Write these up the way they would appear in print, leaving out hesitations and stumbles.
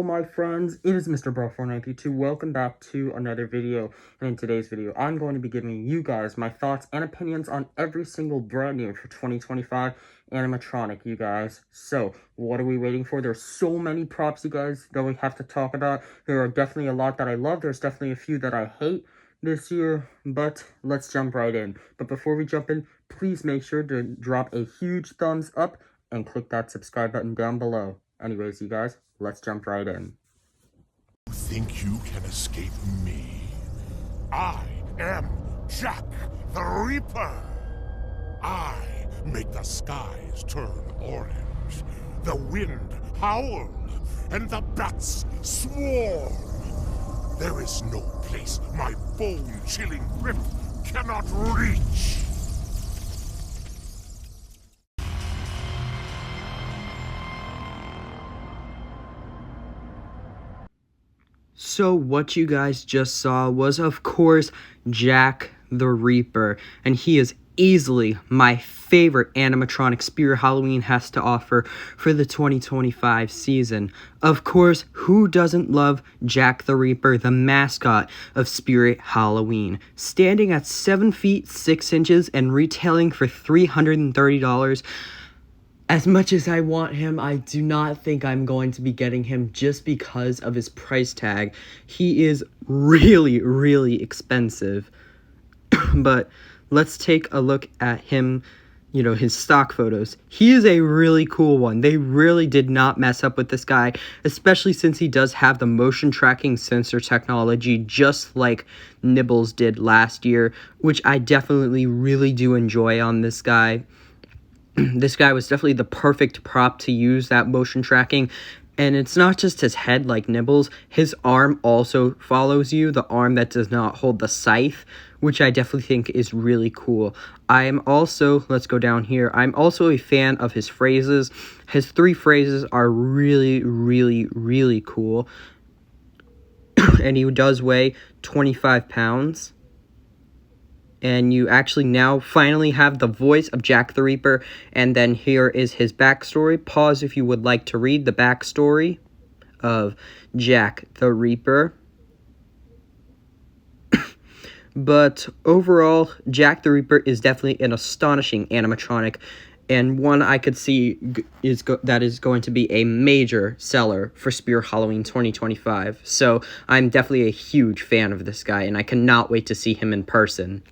Hello my friends, it is Mr. Bro492. Welcome back to another video, and in today's video, I'm going to be giving you guys my thoughts and opinions on every single brand new for 2025 animatronic, you guys. So, what are we waiting for? There's so many props, you guys, that we have to talk about. There are definitely a lot that I love, there's definitely a few that I hate this year, but let's jump right in. But before we jump in, please make sure to drop a huge thumbs up and click that subscribe button down below. Anyways, you guys, let's jump right in. You think you can escape me? I am Jack the Reaper. I make the skies turn orange, the wind howl, and the bats swarm. There is no place my bone-chilling grip cannot reach. So what you guys just saw was, of course, Jack the Reaper, and he is easily my favorite animatronic Spirit Halloween has to offer for the 2025 season. Of course, who doesn't love Jack the Reaper, the mascot of Spirit Halloween? Standing at 7 feet 6 inches and retailing for $330. As much as I want him, I do not think I'm going to be getting him just because of his price tag. He is really, really expensive. But let's take a look at him, his stock photos. He is a really cool one. They really did not mess up with this guy, especially since he does have the motion tracking sensor technology just like Nibbles did last year, which I definitely really do enjoy on this guy. This guy was definitely the perfect prop to use that motion tracking. And it's not just his head like Nibbles. His arm also follows you, the arm that does not hold the scythe, which I definitely think is really cool. I am also, let's go down here, I'm also a fan of his phrases. His 3 phrases are really, really, really cool. And he does weigh 25 pounds. And you actually now finally have the voice of Jack the Reaper. And then here is his backstory. Pause if you would like to read the backstory of Jack the Reaper. But overall, Jack the Reaper is definitely an astonishing animatronic. And one I could see that is going to be a major seller for Spirit Halloween 2025. So I'm definitely a huge fan of this guy. And I cannot wait to see him in person.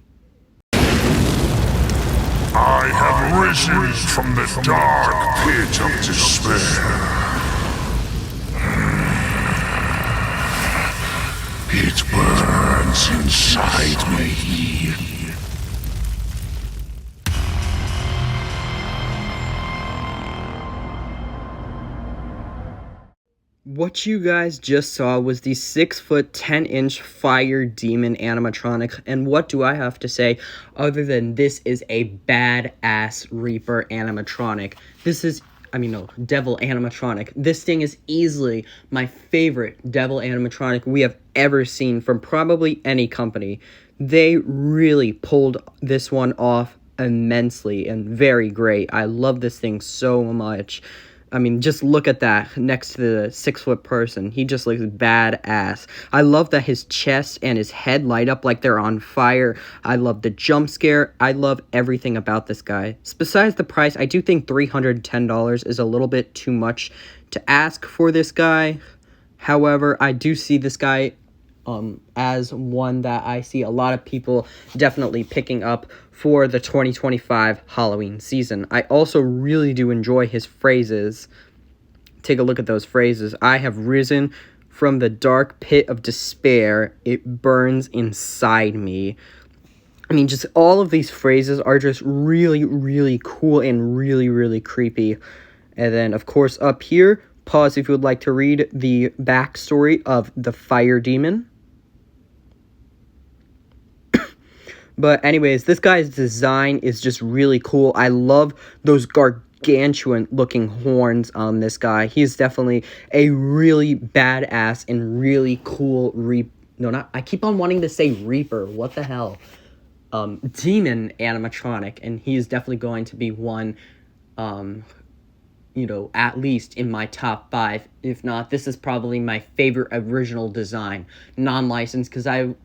I have risen from the dark pit of despair. It burns inside me. What you guys just saw was the 6-foot 10-inch fire demon animatronic, and what do I have to say other than this is a badass Reaper animatronic? Devil animatronic. This thing is easily my favorite devil animatronic we have ever seen from probably any company. They really pulled this one off immensely and very great. I love this thing so much. Just look at that next to the 6-foot person. He just looks badass. I love that his chest and his head light up like they're on fire. I love the jump scare. I love everything about this guy. Besides the price, I do think $310 is a little bit too much to ask for this guy. However, I do see this guy as one that I see a lot of people definitely picking up for the 2025 Halloween season. I also really do enjoy his phrases. Take a look at those phrases. I have risen from the dark pit of despair. It burns inside me. Just all of these phrases are just really, really cool and really, really creepy. And then, of course, up here, pause if you would like to read the backstory of the fire demon. But anyways, this guy's design is just really cool. I love those gargantuan looking horns on this guy. He's definitely a really badass and really cool I keep on wanting to say Reaper. What the hell? Demon animatronic. And he's definitely going to be one at least in my top 5. If not, this is probably my favorite original design, non-licensed, because I'm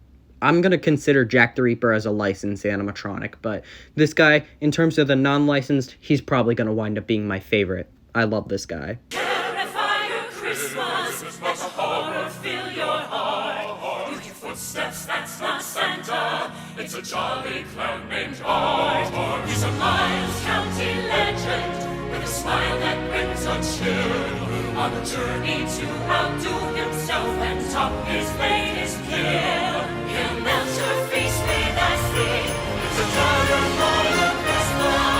going to consider Jack the Reaper as a licensed animatronic, but this guy, in terms of the non-licensed, he's probably going to wind up being my favorite. I love this guy. Terrifier Christmas, let horror fill your heart. You hear footsteps, that's not Santa, it's a jolly clown named Art. He's a Miles County legend, with a smile that brings a chill, on a journey to outdo himself and top his latest kill. He'll melt your face with ice cream, it's a terrifier Christmas.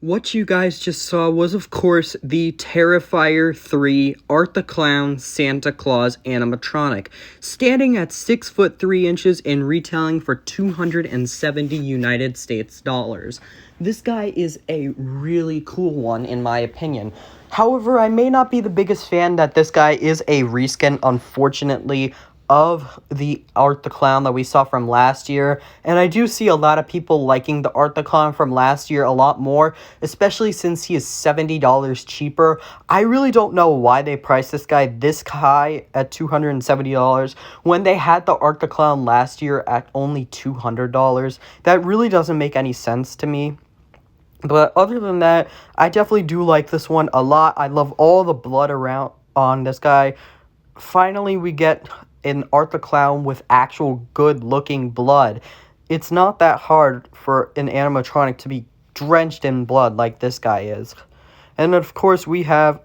What you guys just saw was, of course, the Terrifier 3 Art the Clown Santa Claus animatronic, standing at 6 foot 3 inches and retailing for 270 United States dollars. This guy is a really cool one, in my opinion. However, I may not be the biggest fan that this guy is a reskin, unfortunately, of the Art the Clown that we saw from last year, and I do see a lot of people liking the Art the Clown from last year a lot more, especially since he is $70 cheaper. I really don't know why they priced this guy this high at $270 when they had the Art the Clown last year at only $200. That really doesn't make any sense to me. But other than that, I definitely do like this one a lot. I love all the blood around on this guy. Finally, we get an Art the Clown with actual good-looking blood. It's not that hard for an animatronic to be drenched in blood like this guy is. And of course, we have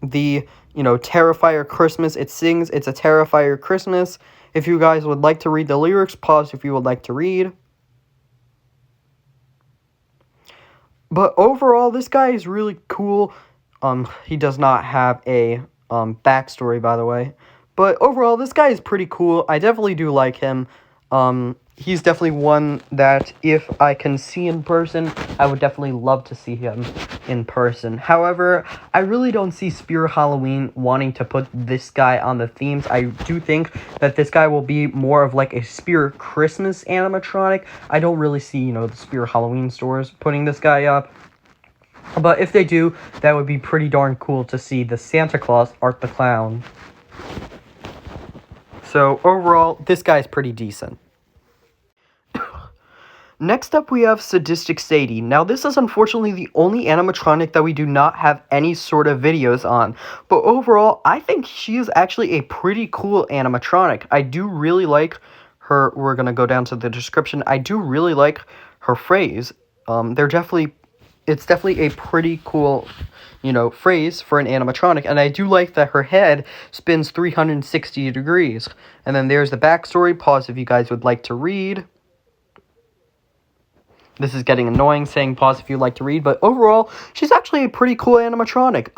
the, Terrifier Christmas. It sings, it's a Terrifier Christmas. If you guys would like to read the lyrics, pause if you would like to read. But overall, this guy is really cool. He does not have a backstory, by the way. But overall, this guy is pretty cool. I definitely do like him. He's definitely one that if I can see in person, I would definitely love to see him in person. However, I really don't see Spirit Halloween wanting to put this guy on the themes. I do think that this guy will be more of like a Spirit Christmas animatronic. I don't really see, the Spirit Halloween stores putting this guy up. But if they do, that would be pretty darn cool to see the Santa Claus Art the Clown. So overall, this guy's pretty decent. Next up, we have Sadistic Sadie. Now, this is unfortunately the only animatronic that we do not have any sort of videos on. But overall, I think she is actually a pretty cool animatronic. I do really like her. We're going to go down to the description. I do really like her phrase. It's definitely a pretty cool, phrase for an animatronic. And I do like that her head spins 360 degrees. And then there's the backstory. Pause if you guys would like to read. This is getting annoying, saying pause if you'd like to read, but overall, she's actually a pretty cool animatronic.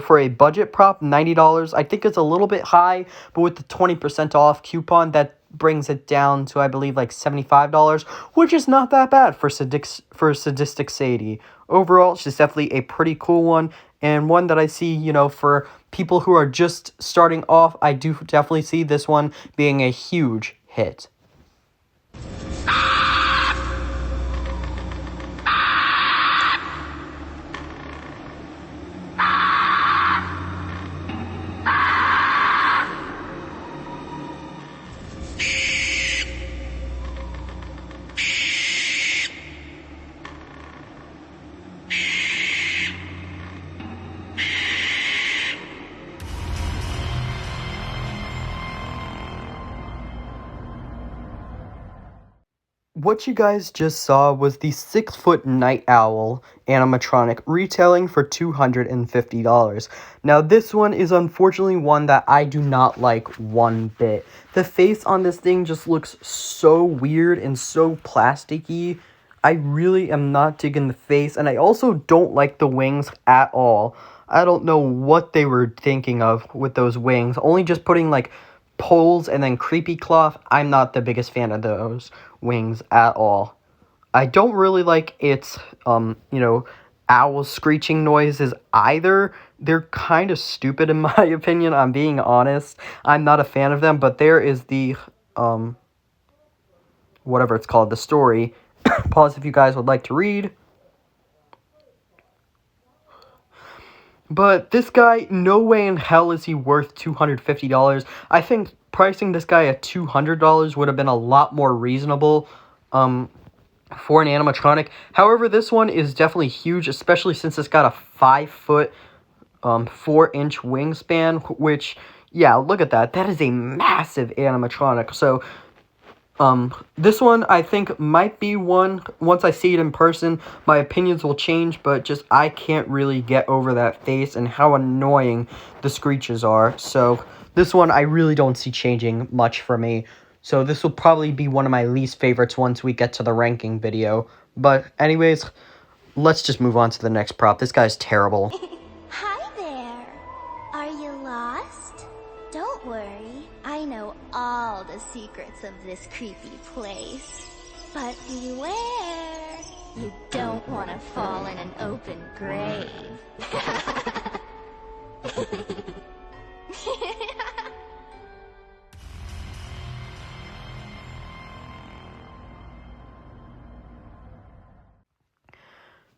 For a budget prop, $90, I think it's a little bit high, but with the 20% off coupon, that brings it down to, I believe, like $75, which is not that bad for Sadistic Sadie. Overall, she's definitely a pretty cool one, and one that I see, for people who are just starting off, I do definitely see this one being a huge hit. What you guys just saw was the 6-foot Night Owl animatronic retailing for $250. Now this one is unfortunately one that I do not like one bit. The face on this thing just looks so weird and so plasticky. I really am not digging the face, and I also don't like the wings at all. I don't know what they were thinking of with those wings. Only just putting like poles and then creepy cloth. I'm not the biggest fan of those wings at all. I don't really like its owl screeching noises either. They're kind of stupid in my opinion. I'm being honest. I'm not a fan of them, but there is the whatever it's called, the story. Pause if you guys would like to read. But this guy, no way in hell is he worth $250. I think pricing this guy at $200 would have been a lot more reasonable for an animatronic. However, this one is definitely huge, especially since it's got a 5-foot, 4-inch wingspan, which, yeah, look at that. That is a massive animatronic. So, this one I think might be one, once I see it in person, my opinions will change, but just I can't really get over that face and how annoying the screeches are. So, this one I really don't see changing much for me. So this will probably be one of my least favorites once we get to the ranking video. But anyways, let's just move on to the next prop. This guy's terrible. Hi there. Are you lost? Don't worry. I know all the secrets of this creepy place. But beware. You don't want to fall in an open grave.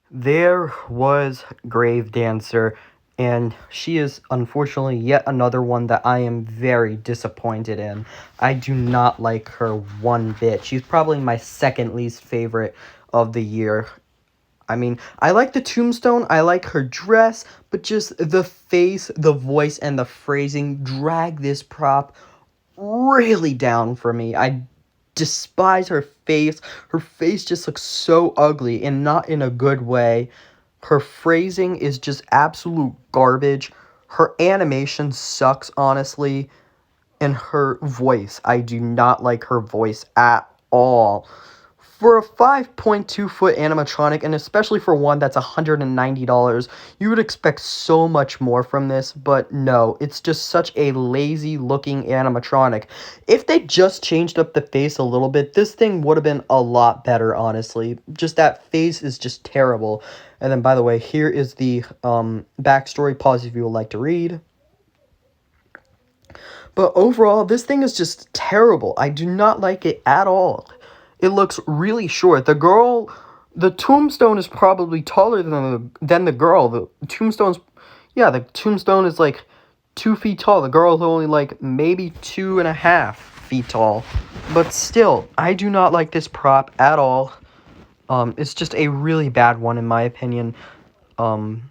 There was Grave Dancer, and she is unfortunately yet another one that I am very disappointed in. I do not like her one bit. She's probably my second least favorite of the year. I mean, I like the tombstone, I like her dress, but just the face, the voice, and the phrasing drag this prop really down for me. I despise her face. Her face just looks so ugly and not in a good way. Her phrasing is just absolute garbage. Her animation sucks, honestly. And her voice, I do not like her voice at all. For a 5.2-foot animatronic, and especially for one that's $190, you would expect so much more from this, but no, it's just such a lazy-looking animatronic. If they just changed up the face a little bit, this thing would have been a lot better, honestly. Just that face is just terrible. And then, by the way, here is the backstory. Pause if you would like to read. But overall, this thing is just terrible. I do not like it at all. It looks really short. The tombstone is probably taller than the girl. The tombstone is like 2 feet tall. The girl is only like maybe 2.5 feet tall. But still, I do not like this prop at all. It's just a really bad one in my opinion. And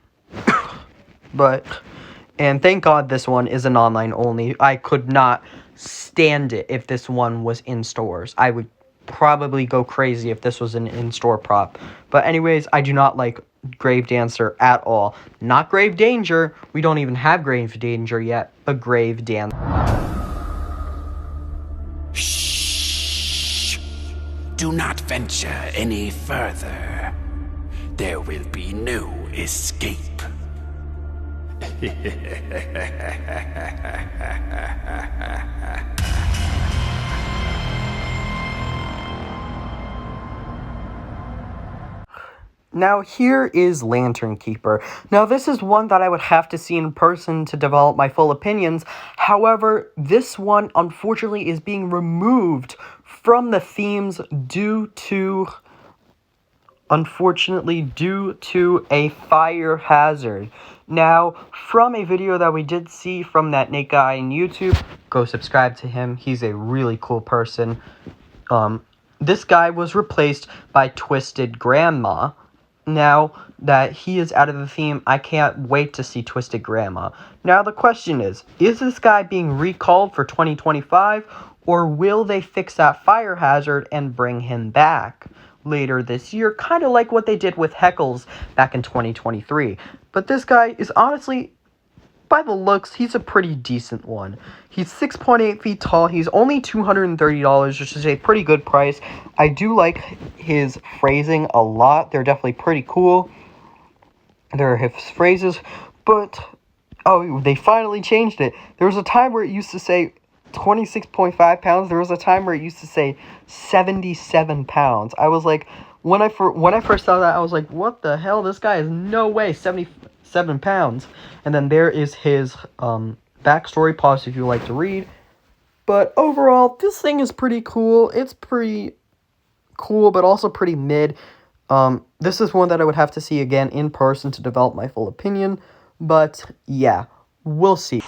thank God this one is an online only. I could not stand it if this one was in stores. I would probably go crazy if this was an in-store prop. But anyways, I do not like Grave Dancer at all. Not Grave Danger. We don't even have Grave Danger yet, but Grave Dancer. Shh. Do not venture any further. There will be no escape. Now here is Lantern Keeper. Now this is one that I would have to see in person to develop my full opinions. However, this one unfortunately is being removed from the themes due to a fire hazard. Now, from a video that we did see from that Nate guy on YouTube, go subscribe to him. He's a really cool person. This guy was replaced by Twisted Grandma. Now that he is out of the theme, I can't wait to see Twisted Grandma. Now the question is this guy being recalled for 2025, or will they fix that fire hazard and bring him back later this year, kind of like what they did with Heckles back in 2023. But this guy is honestly, by the looks, he's a pretty decent one. He's 6.8 feet tall. He's only $230, which is a pretty good price. I do like his phrasing a lot. They're definitely pretty cool. There are his phrases, but oh, they finally changed it. There was a time where it used to say 26.5 pounds. There was a time where it used to say 77 pounds. I was like, when I first saw that, I was like, what the hell? This guy is no way 77 pounds. And then there is his backstory. Pause if you like to read. But overall, this thing is pretty cool. It's pretty cool, but also pretty mid. This is one that I would have to see again in person to develop my full opinion. But yeah, we'll see.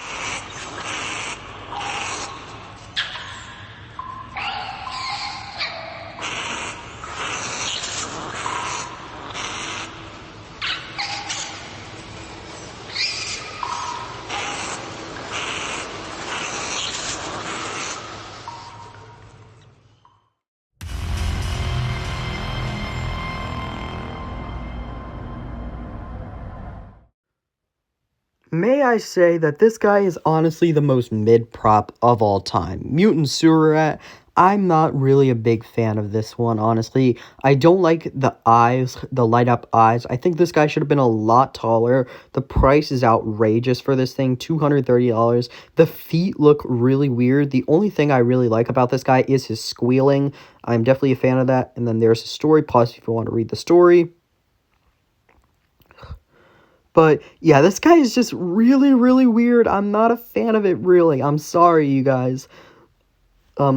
May I say that this guy is honestly the most mid-prop of all time. Mutant Sewer Rat, I'm not really a big fan of this one, honestly. I don't like the eyes, the light-up eyes. I think this guy should have been a lot taller. The price is outrageous for this thing, $230. The feet look really weird. The only thing I really like about this guy is his squealing. I'm definitely a fan of that. And then there's a story. Pause if you want to read the story. But yeah, this guy is just really, really weird. I'm not a fan of it, really. I'm sorry, you guys.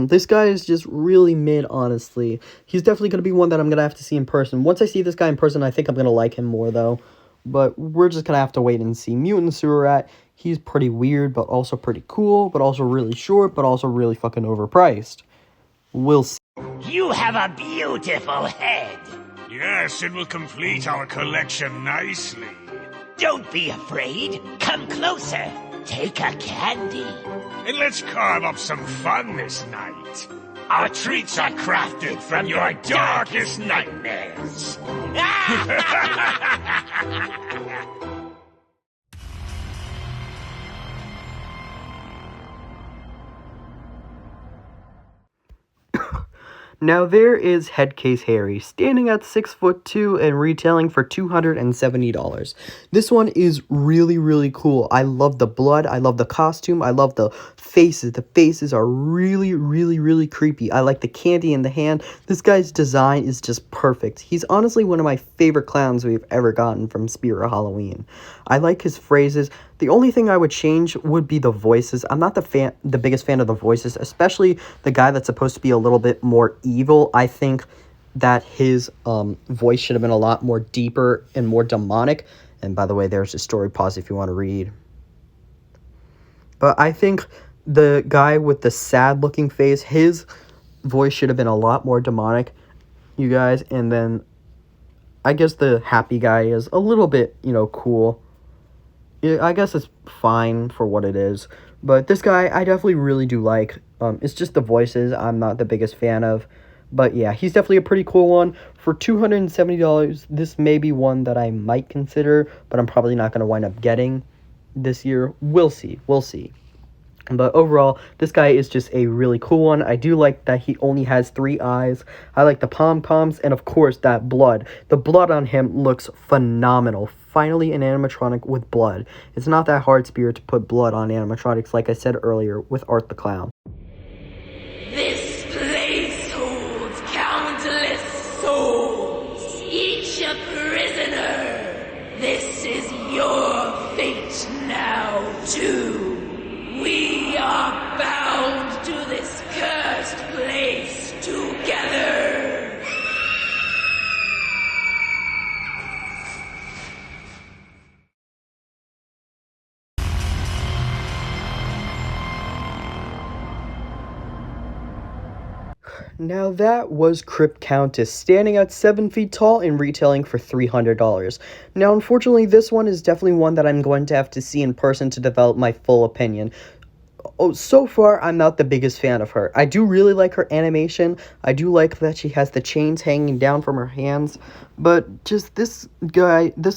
This guy is just really mid, honestly. He's definitely going to be one that I'm going to have to see in person. Once I see this guy in person, I think I'm going to like him more, though. But we're just going to have to wait and see. Mutant Sewer Rat, he's pretty weird, but also pretty cool, but also really short, but also really fucking overpriced. We'll see. You have a beautiful head. Yes, it will complete our collection nicely. Don't be afraid. Come closer. Take a candy. And let's carve up some fun this night. Our treats are crafted from your darkest nightmares. Now there is Headcase Harry, standing at 6'2" and retailing for $270. This one is really, really cool. I love the blood, I love the costume, I love the faces. The faces are really, really, really creepy. I like the candy in the hand. This guy's design is just perfect. He's honestly one of my favorite clowns we've ever gotten from Spirit of Halloween. I like his phrases. The only thing I would change would be the voices. I'm not the biggest fan of the voices, especially the guy that's supposed to be a little bit more evil. I think that his voice should have been a lot more deeper and more demonic. And by the way, there's a story. Pause if you want to read. But I think the guy with the sad-looking face, his voice should have been a lot more demonic, you guys. And then I guess the happy guy is a little bit, cool. I guess it's fine for what it is. But this guy, I definitely really do like. It's just the voices I'm not the biggest fan of. But yeah, he's definitely a pretty cool one. For $270, this may be one that I might consider, but I'm probably not going to wind up getting this year. We'll see. We'll see. But overall, this guy is just a really cool one. I do like that he only has 3 eyes. I like the pom-poms, and of course, that blood. The blood on him looks phenomenal. Finally, an animatronic with blood. It's not that hard, Spirit, to put blood on animatronics, like I said earlier, with Art the Clown. This place holds countless souls, each a prisoner. This is your fate now, too. We are bound to this cursed place together. Now that was Crypt Countess, standing at 7 feet tall and retailing for $300. Now, unfortunately, this one is definitely one that I'm going to have to see in person to develop my full opinion. Oh, so far, I'm not the biggest fan of her. I do really like her animation. I do like that she has the chains hanging down from her hands. But just this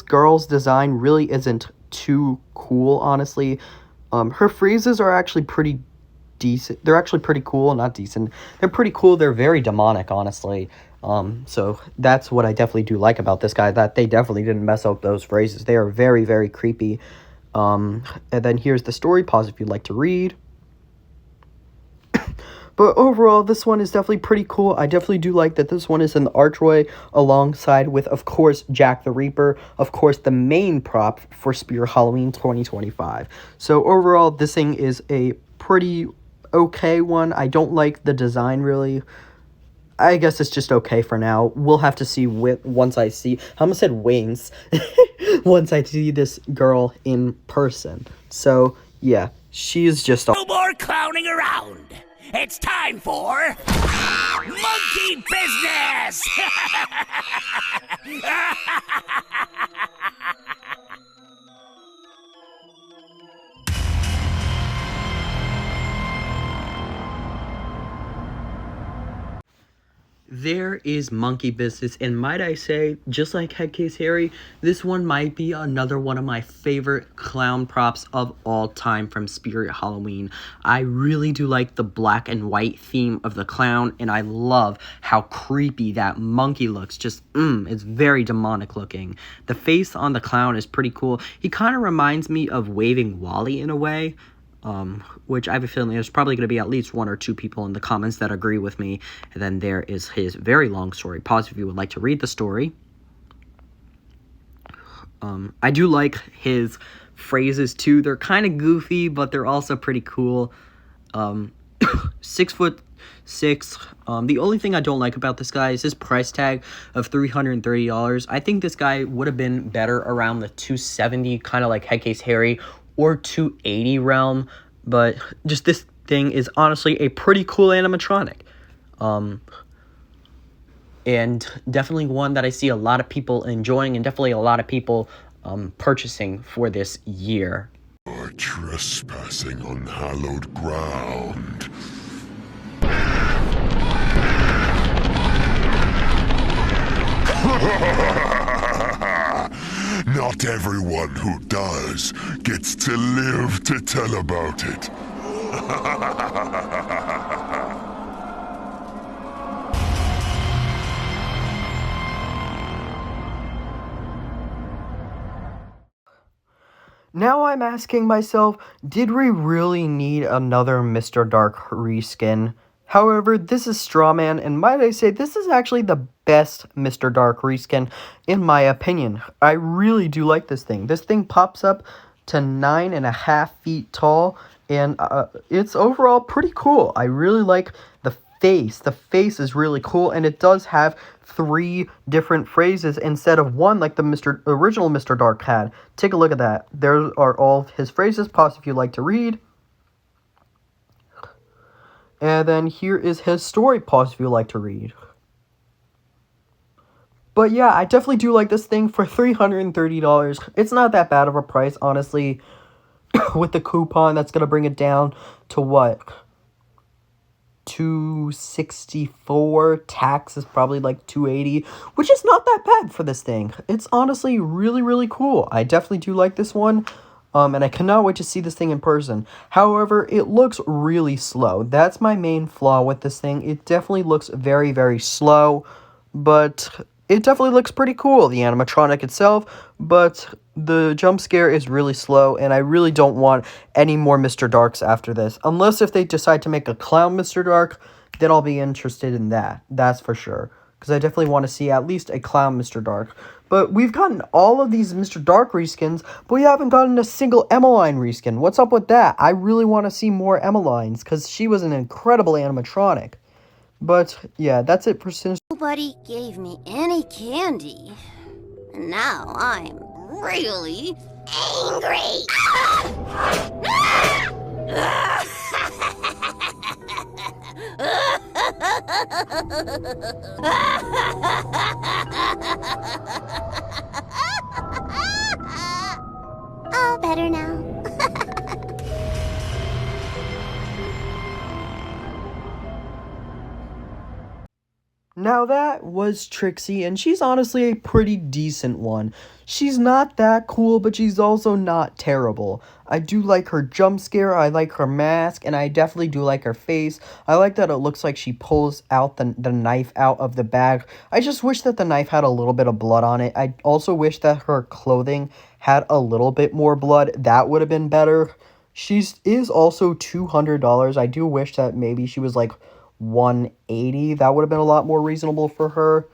girl's design really isn't too cool, honestly. Her phrases are actually pretty decent. They're actually pretty cool, not decent. They're pretty cool. They're very demonic, honestly. So that's what I definitely do like about this guy, that they definitely didn't mess up those phrases. They are very, very creepy. And then here's the story. Pause if you'd like to read. But overall, this one is definitely pretty cool. I definitely do like that this one is in the archway alongside with, of course, Jack the Reaper. Of course, the main prop for Spirit Halloween 2025. So overall, this thing is a pretty okay one. I don't like the design, really. I guess it's just okay for now. We'll have to see once I see. I almost said wings. Once I see this girl in person. So yeah, she's just. No more clowning around. It's time for monkey business. There is monkey business, and might I say, just like Headcase Harry, this one might be another one of my favorite clown props of all time from Spirit Halloween. I really do like the black and white theme of the clown, and I love how creepy that monkey looks. Just, it's very demonic looking. The face on the clown is pretty cool. He kind of reminds me of Waving Wally in a way. Which I have a feeling there's probably going to be at least 1 or 2 people in the comments that agree with me. And then there is his very long story. Pause if you would like to read the story. I do like his phrases too. They're kind of goofy, but they're also pretty cool. 6'6". The only thing I don't like about this guy is his price tag of $330. I think this guy would have been better around the $270, kind of like Headcase Harry, or $280 realm, but just this thing is honestly a pretty cool animatronic. And definitely one that I see a lot of people enjoying, and definitely a lot of people purchasing for this year. You're trespassing on hallowed ground. Not everyone who does gets to live to tell about it. Now I'm asking myself, did we really need another Mr. Dark reskin? However, this is Straw Man, and might I say, this is actually the best Mr. Dark reskin, in my opinion. I really do like this thing. This thing pops up to 9.5 feet tall, and it's overall pretty cool. I really like the face. The face is really cool, and it does have 3 different phrases instead of 1 like the original Mr. Dark had. Take a look at that. There are all his phrases. Pause if you'd like to read. And then here is his story. Pause if you'd like to read. But yeah, I definitely do like this thing for $330. It's not that bad of a price, honestly. With the coupon, that's going to bring it down to what? $264. Tax is probably like $280, which is not that bad for this thing. It's honestly really, really cool. I definitely do like this one. And I cannot wait to see this thing in person. However, it looks really slow. That's my main flaw with this thing. It definitely looks very, very slow, but it definitely looks pretty cool, the animatronic itself, but the jump scare is really slow, and I really don't want any more Mr. Darks after this. Unless if they decide to make a clown Mr. Dark, then I'll be interested in that. That's for sure. Because I definitely want to see at least a clown Mr. Dark. But we've gotten all of these Mr. Dark reskins, but we haven't gotten a single Emmeline reskin. What's up with that? I really want to see more Emmelines, because she was an incredible animatronic. But, yeah, that's it for Sinister. Nobody gave me any candy. And now I'm really angry. All better now. Now that was Trixie, and she's honestly a pretty decent one. She's not that cool, but she's also not terrible. I do like her jump scare, I like her mask, and I definitely do like her face. I like that it looks like she pulls out the knife out of the bag. I just wish that the knife had a little bit of blood on it. I also wish that her clothing had a little bit more blood. That would have been better. She is also $200. I do wish that maybe she was like $180. That would have been a lot more reasonable for her.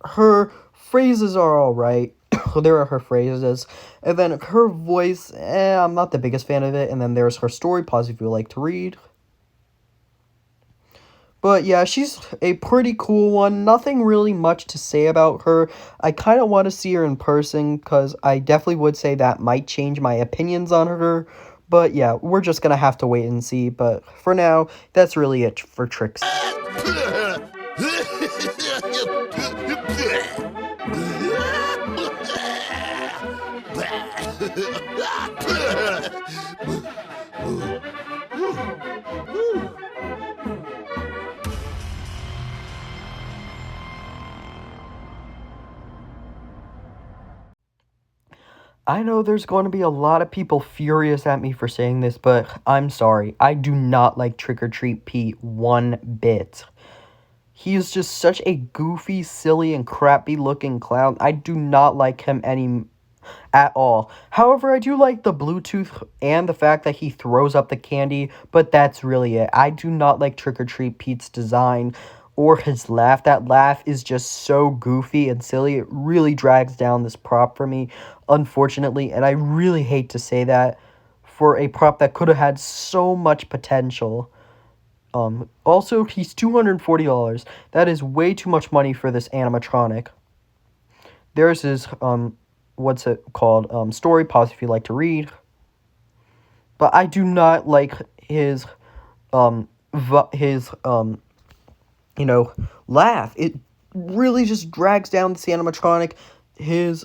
Her phrases are alright. There are her phrases. And then her voice, I'm not the biggest fan of it. And then there's her story. Pause if you would like to read. But yeah, she's a pretty cool one. Nothing really much to say about her. I kind of want to see her in person because I definitely would say that might change my opinions on her. But yeah, we're just going to have to wait and see. But for now, that's really it for Trixie. I know there's going to be a lot of people furious at me for saying this, but I'm sorry. I do not like Trick or Treat Pete one bit. He is just such a goofy, silly, and crappy looking clown. I do not like him at all. However, I do like the Bluetooth and the fact that he throws up the candy, but that's really it. I do not like Trick or Treat Pete's design or his laugh. That laugh is just so goofy and silly. It really drags down this prop for me, unfortunately, and I really hate to say that for a prop that could have had so much potential. Also, he's $240. That is way too much money for this animatronic. There's his, what's it called? Story, pause if you like to read. But I do not like his, laugh. It really just drags down this animatronic. His,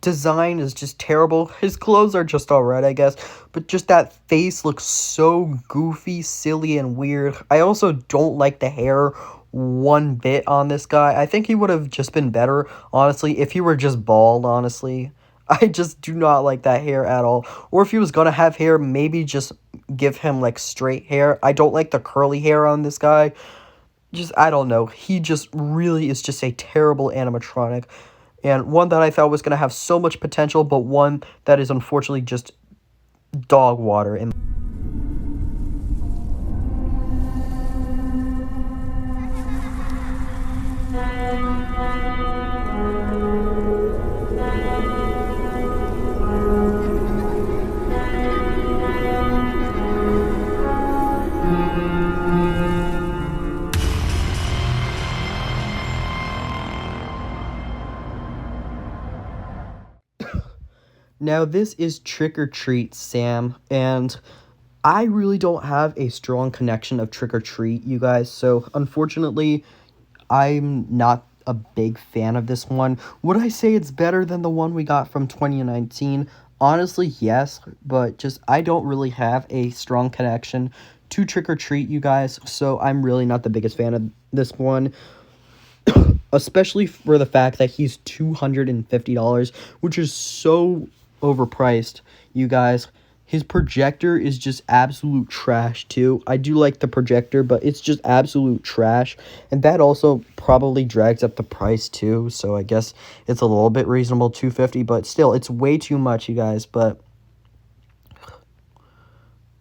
design is just terrible. His clothes are just alright, I guess, but just that face looks so goofy, silly, and weird. I also don't like the hair one bit on this guy. I think he would have just been better, honestly, if he were just bald, honestly. I just do not like that hair at all. Or if he was gonna have hair, maybe just give him, like, straight hair. I don't like the curly hair on this guy. I don't know. He just really is just a terrible animatronic. And one that I thought was going to have so much potential, but one that is unfortunately just dog water. Now, this is Trick or Treat Sam, and I really don't have a strong connection of Trick or Treat, you guys, so unfortunately, I'm not a big fan of this one. Would I say it's better than the one we got from 2019? Honestly, yes, but just I don't really have a strong connection to Trick or Treat, you guys, so I'm really not the biggest fan of this one. Especially for the fact that he's $250, which is so overpriced, you guys. His projector is just absolute trash, too. I do like the projector, but it's just absolute trash. And that also probably drags up the price, too. So I guess it's a little bit reasonable, $250. But still, it's way too much, you guys. But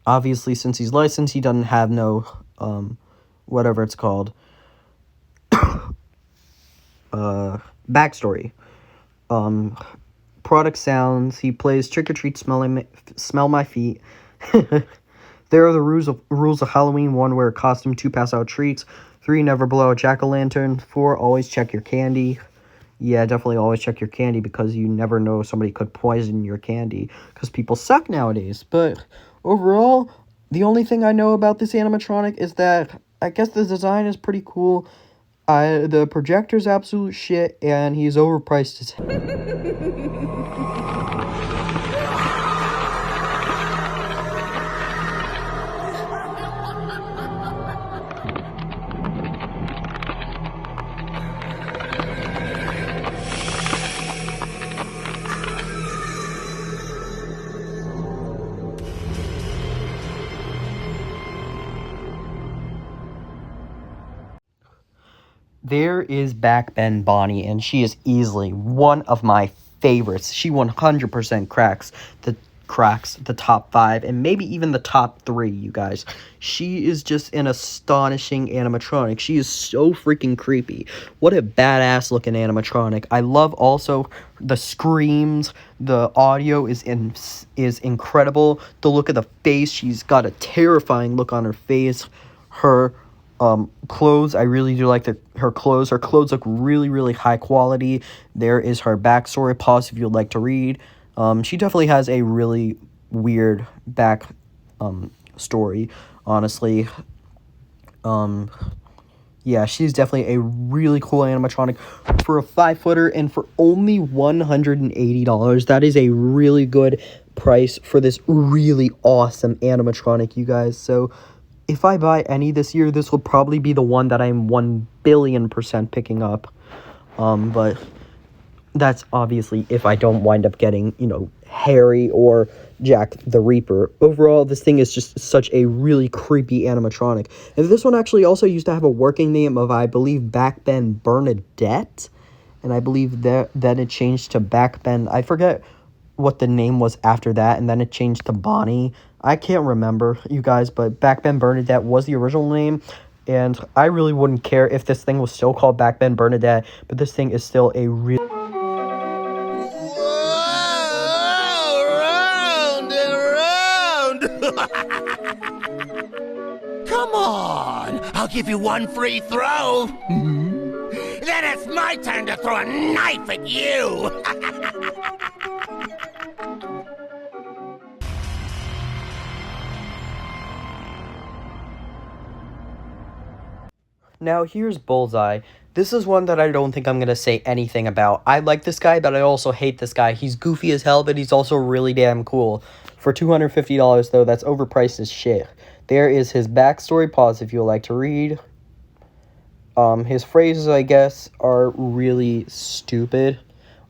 obviously, since he's licensed, he doesn't have no, whatever it's called, backstory. Product sounds. He plays Trick or Treat, Smell My Feet. There are the rules of Halloween. 1, wear a costume. 2, pass out treats. 3, never blow a jack-o'-lantern. 4, always check your candy. Yeah, definitely always check your candy because you never know, somebody could poison your candy because people suck nowadays. But overall, the only thing I know about this animatronic is that I guess the design is pretty cool. The projector's absolute shit, and he's overpriced as There is Back Ben Bonnie, and she is easily one of my favorites. She 100% cracks the top 5 and maybe even the top 3, you guys. She is just an astonishing animatronic. She is so freaking creepy. What a badass looking animatronic. I love also the screams. The audio is incredible. The look of the face. She's got a terrifying look on her face. her clothes. I really do like her clothes. Her clothes look really, really high quality. There is her backstory. Pause if you'd like to read. She definitely has a really weird back story, honestly. Yeah, she's definitely a really cool animatronic for a 5-footer, and for only $180. That is a really good price for this really awesome animatronic, you guys. So if I buy any this year, this will probably be the one that I'm 1,000,000,000% picking up. But that's obviously if I don't wind up getting, Harry or Jack the Reaper. Overall, this thing is just such a really creepy animatronic. And this one actually also used to have a working name of, I believe, Backbend Bernadette. And I believe that then it changed to Backbend. I forget what the name was after that, and then it changed to Bonnie. I can't remember, you guys, but Backbend Bernadette was the original name. And I really wouldn't care if this thing was still called Backbend Bernadette, but this thing is still a really... Come on! I'll give you one free throw! Then it's my turn to throw a knife at you! Now, here's Bullseye. This is one that I don't think I'm going to say anything about. I like this guy, but I also hate this guy. He's goofy as hell, but he's also really damn cool. For $250, though, that's overpriced as shit. There is his backstory. Pause if you would like to read. His phrases, I guess, are really stupid.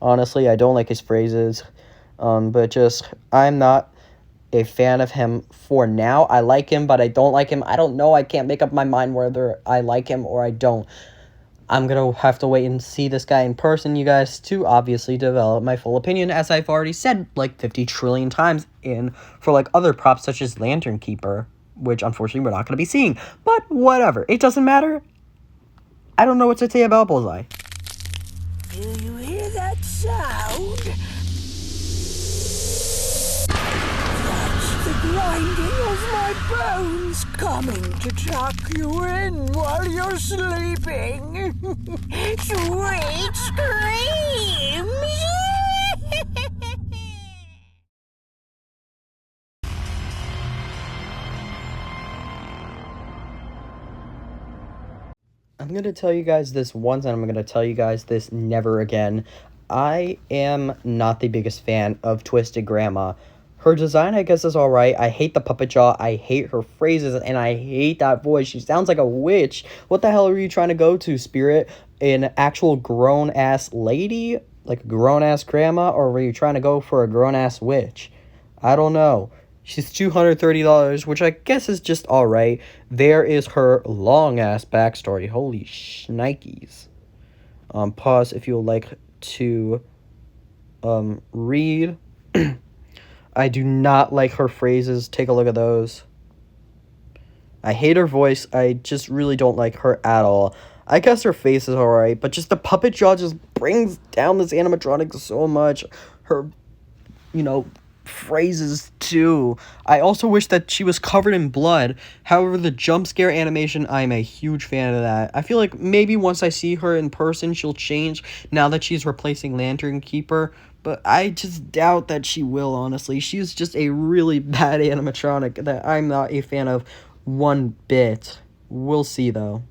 Honestly, I don't like his phrases. But just, I'm not a fan of him for now. I like him, but I don't like him. I don't know. I can't make up my mind whether I like him or I don't. I'm going to have to wait and see this guy in person, you guys, to obviously develop my full opinion, as I've already said like 50 trillion times for like other props such as Lantern Keeper, which unfortunately we're not going to be seeing. But whatever. It doesn't matter. I don't know what to say about Bullseye. Do you hear that sound? That's the grinding of my bones coming to tuck you in while you're sleeping. Sweet screams! I'm going to tell you guys this once, and I'm going to tell you guys this never again. I am not the biggest fan of Twisted Grandma. Her design, I guess, is alright. I hate the puppet jaw. I hate her phrases, and I hate that voice. She sounds like a witch. What the hell are you trying to go to, Spirit? An actual grown-ass lady? Like a grown-ass grandma? Or were you trying to go for a grown-ass witch? I don't know. She's $230, which I guess is just alright. There is her long-ass backstory. Holy shnikes. Pause if you would like to read. I do not like her phrases. Take a look at those. I hate her voice. I just really don't like her at all. I guess her face is alright, but just the puppet jaw just brings down this animatronic so much. Her, phrases too. I also wish that she was covered in blood. However, the jump scare animation, I'm a huge fan of that. I feel like maybe once I see her in person, she'll change now that she's replacing Lantern Keeper. But I just doubt that she will, honestly. She's just a really bad animatronic that I'm not a fan of one bit. We'll see, though.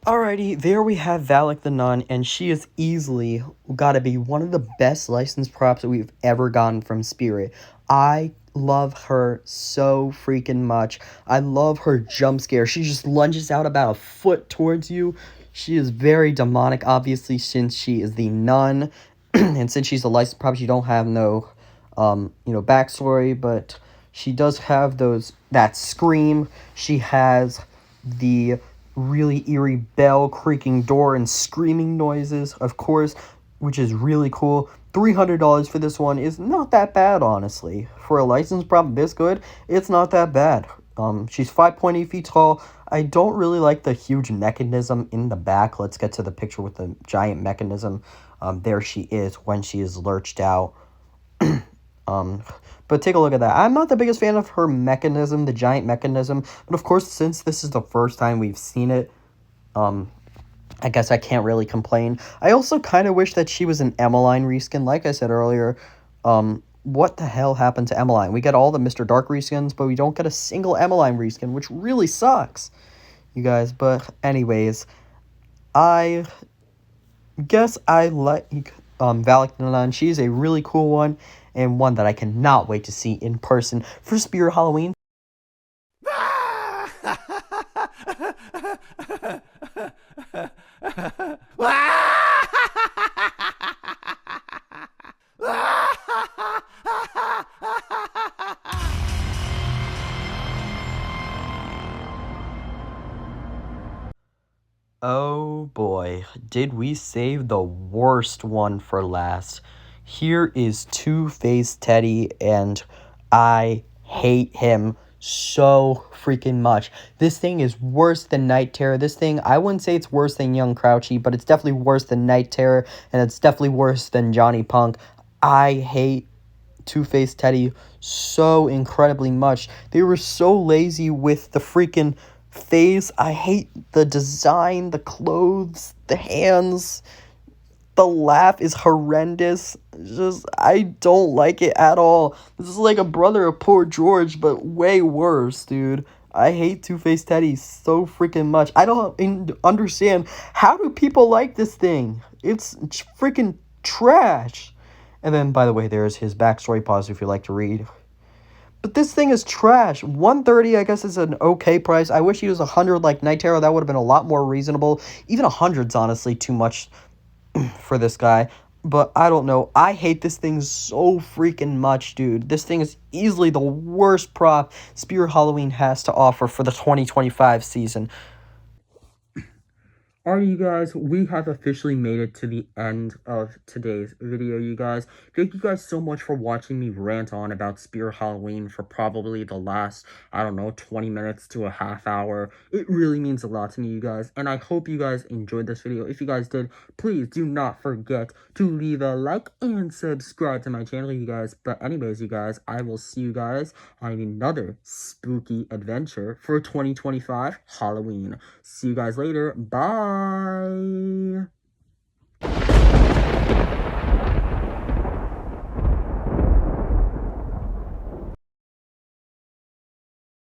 Alrighty, there we have Valak the Nun, and she is easily gotta be one of the best licensed props that we've ever gotten from Spirit. I love her so freaking much. I love her jump scare. She just lunges out about a foot towards you. She is very demonic, obviously, since she is the nun, and since she's a licensed prop, she don't have no, backstory, but she does have that scream. She has the really eerie bell, creaking door, and screaming noises. Of course, which is really cool. $300 for this one is not that bad, honestly. For a license prop this good, it's not that bad. She's 5.8 feet tall. I don't really like the huge mechanism in the back. Let's get to the picture with the giant mechanism. There she is when she is lurched out. But take a look at that. I'm not the biggest fan of her mechanism, the giant mechanism. But of course, since this is the first time we've seen it, I guess I can't really complain. I also kind of wish that she was an Emmeline reskin. Like I said earlier, what the hell happened to Emmeline? We get all the Mr. Dark reskins, but we don't get a single Emmeline reskin, which really sucks, you guys. But anyways, I guess I like Valak the Nun. She's a really cool one, and one that I cannot wait to see in person for Spirit Halloween. Oh boy, did we save the worst one for last. Here is Two-Faced Teddy, and I hate him so freaking much. This thing is worse than Night Terror. This thing, I wouldn't say it's worse than Young Crouchy, but it's definitely worse than Night Terror, and it's definitely worse than Johnny Punk. I hate Two-Faced Teddy so incredibly much. They were so lazy with the freaking face. I hate the design, the clothes, the hands. The laugh is horrendous. Just, I don't like it at all. This is like a brother of Poor George, but way worse, dude. I hate Two-Faced Teddy so freaking much. I don't understand. How do people like this thing? It's freaking trash. And then, by the way, there's his backstory pause if you like to read. But this thing is trash. $130, I guess, is an okay price. I wish he was $100 like Night Terror. That would have been a lot more reasonable. Even $100's honestly too much for this guy. But I don't know. I hate this thing so freaking much, dude. This thing is easily the worst prop Spirit Halloween has to offer for the 2025 season. Alright, you guys, we have officially made it to the end of today's video, you guys. Thank you guys so much for watching me rant on about Spirit Halloween for probably the last, I don't know, 20 minutes to a half hour. It really means a lot to me, you guys, and I hope you guys enjoyed this video. If you guys did, please do not forget to leave a like and subscribe to my channel, you guys. But anyways, you guys, I will see you guys on another spooky adventure for 2025 Halloween. See you guys later. Bye.